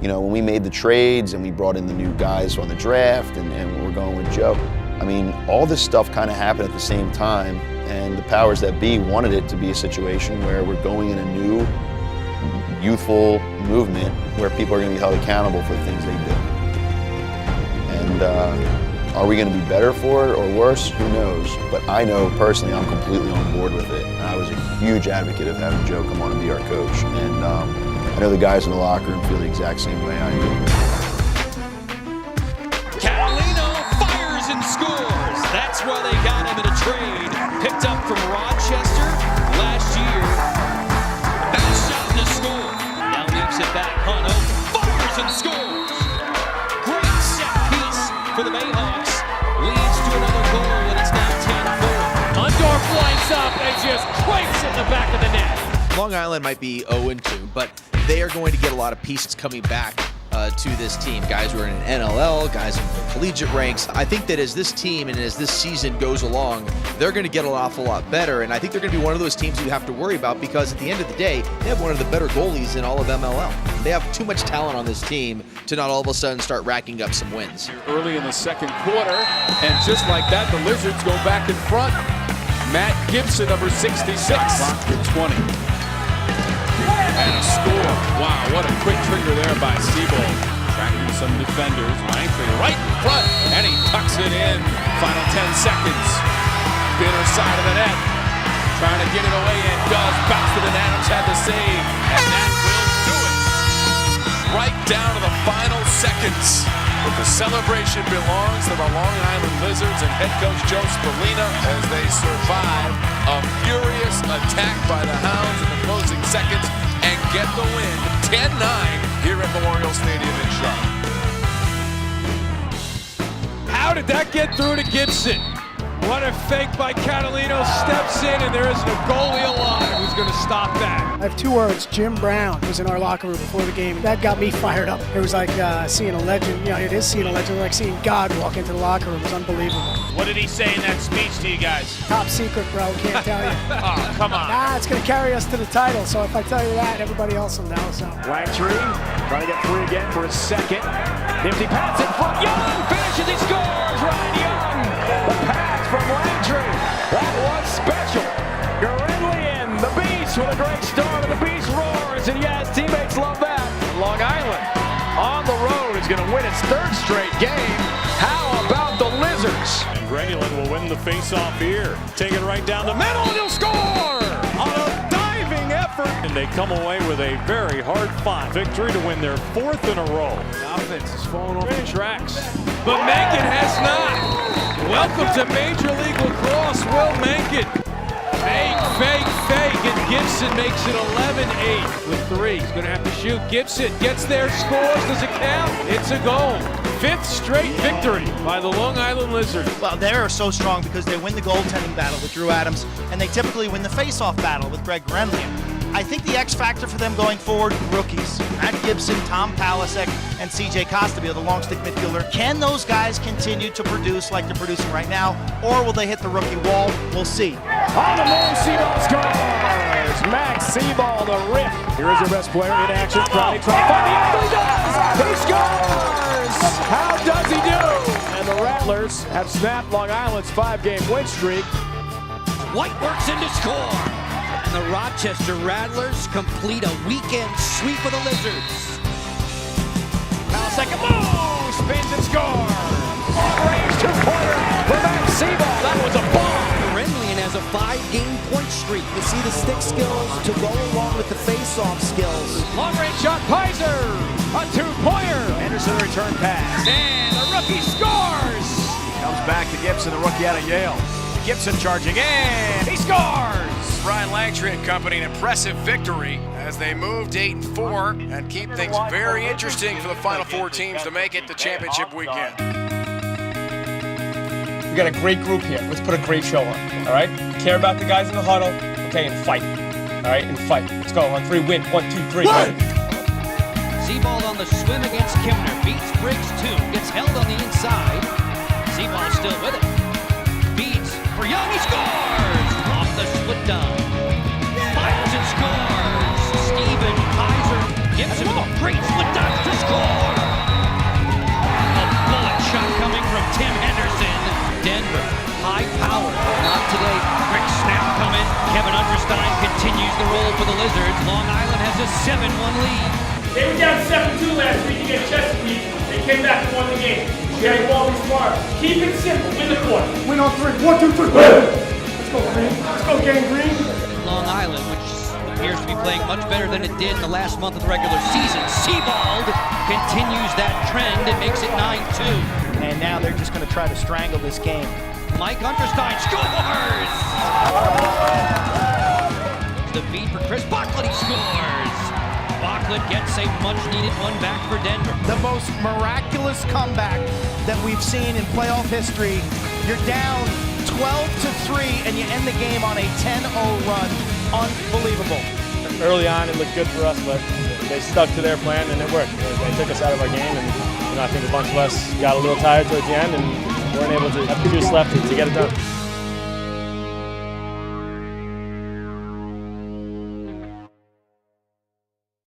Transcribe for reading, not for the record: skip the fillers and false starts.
You know, when we made the trades and we brought in the new guys on the draft and we're going with Joe, I mean, all this stuff kind of happened at the same time, and the powers that be wanted it to be a situation where we're going in a new, youthful movement where people are going to be held accountable for the things they do. And are we going to be better for it or worse? Who knows? But I know personally I'm completely on board with it. And I was a huge advocate of having Joe come on and be our coach. And I know the guys in the locker room feel the exact same way I do. And scores. That's why they got him in a trade. Picked up from Rochester last year. Back shot to score. Now leaves it back. Hunt fires and scores. Great set piece for the Bayhawks. Leads to another goal, and it's now 10-4. Undorf lines up and just cranks in the back of the net. Long Island might be 0-2, but they are going to get a lot of pieces coming back to this team. Guys who are in NLL, guys in the collegiate ranks. I think that as this team and as this season goes along, they're going to get an awful lot better, and I think they're going to be one of those teams you have to worry about because at the end of the day, they have one of the better goalies in all of MLL. They have too much talent on this team to not all of a sudden start racking up some wins. Early in the second quarter, and just like that, the Lizards go back in front. Matt Gibson, number 66. Clock to 20. And a score. Wow, what a quick trigger there by Seabold. Tracking some defenders. Langford right in front, and he tucks it in. Final 10 seconds. Bitter side of the net. Trying to get it away, and does. Bounce to the net. Adams had the save, and that will do it. Right down to the final seconds. But the celebration belongs to the Long Island Lizards and head coach Joe Spallina as they survive a furious attack by the Hounds in the closing seconds and get the win 10-9 here at Memorial Stadium in Charlotte. How did that get through to Gibson? What a fake by Catalino, steps in, and there isn't a goalie alive who's going to stop that. I have two words. Jim Brown was in our locker room before the game. That got me fired up. It was like seeing a legend. You know, it is seeing a legend. Like seeing God walk into the locker room. It was unbelievable. What did he say in that speech to you guys? Top secret, bro. Can't tell you. Oh, come on. Nah, it's going to carry us to the title. So if I tell you that, everybody else will know. So. Langtree trying to get free again for a second. Nifty pass in front. Young finishes. He scores. Ryan Young. The pass from Langtree. That was special. Gurenlian, the Beast with a great start, and the Beast roars. And yes, teammates love that. Long Island on the road is going to win its third straight game. How about the Lizards? And Grenulin will win the face-off here. Take it right down the middle, and he'll score on a diving effort. And they come away with a very hard-fought victory to win their fourth in a row. The offense is falling off the tracks, but Mencken has not. Welcome to Major League Lacrosse, Will Mencken. Fake, and Gibson makes it 11-8 with 3. He's going to have to shoot. Gibson gets there, scores. Does it count? It's a goal. 5th straight victory by the Long Island Lizards. Well, they are so strong because they win the goaltending battle with Drew Adams, and they typically win the face-off battle with Greg Gurenlian. I think the X factor for them going forward, rookies. Matt Gibson, Tom Palasek, and CJ Costabile, the long stick midfielder. Can those guys continue to produce like they're producing right now, or will they hit the rookie wall? We'll see. On the move, Seaball scores! Max Seaball, the rip. Here is your best player in action. Trying to find the angle. He does! He scores! How does he do? And the Rattlers have snapped Long Island's 5-game win streak. White works in to score. And the Rochester Rattlers complete a weekend sweep of the Lizards. Now second move, spins and scores. Long-range two-pointer for Max Seaball. That was a bomb. Gurenlian has a 5-game point streak. You see the stick skills to go along with the face-off skills. Long-range shot, Pizer. A two-pointer. Anderson return pass. And the rookie scores. Comes back to Gibson, the rookie out of Yale. Gibson charging in. He scores. Brian Langtree and company, an impressive victory as they move to 8-4 and keep things very interesting for the final 4 teams to make it to championship weekend. We got a great group here. Let's put a great show on, all right? Care about the guys in the huddle, okay, and fight, all right, and fight. Let's go, on 3, win, 1, 2, 3. Seaball on the swim against Kimner, beats Briggs 2, gets held on the inside. Seaball still with it. Beats for Young, he scores! Off the split down. Fires and scores! Steven Pizer. Gibson with a great split down to score! high power. Not today. Quick snap coming. Kevin Unterstein continues the roll for the Lizards. Long Island has a 7-1 lead. They were down 7-2 last week against Chesapeake. They came back and won the game. You gotta go be smart. Keep it simple. Win the quarter. Win on 3. 1, 2, 3. Let's go, Green. Let's go, Gang Green. Long Island, which appears to be playing much better than it did in the last month of the regular season. Sebald continues that trend and makes it 9-2. And now they're just going to try to strangle this game. Mike Unterstein scores! The feed for Chris Bachlet, he scores! Bachlet gets a much-needed one back for Denver. The most miraculous comeback that we've seen in playoff history. You're down 12-3 and you end the game on a 10-0 run. Unbelievable. Early on, it looked good for us, but they stuck to their plan and it worked. They took us out of our game, and I think a bunch of us got a little tired towards the end and weren't able to have the juice left to get it done.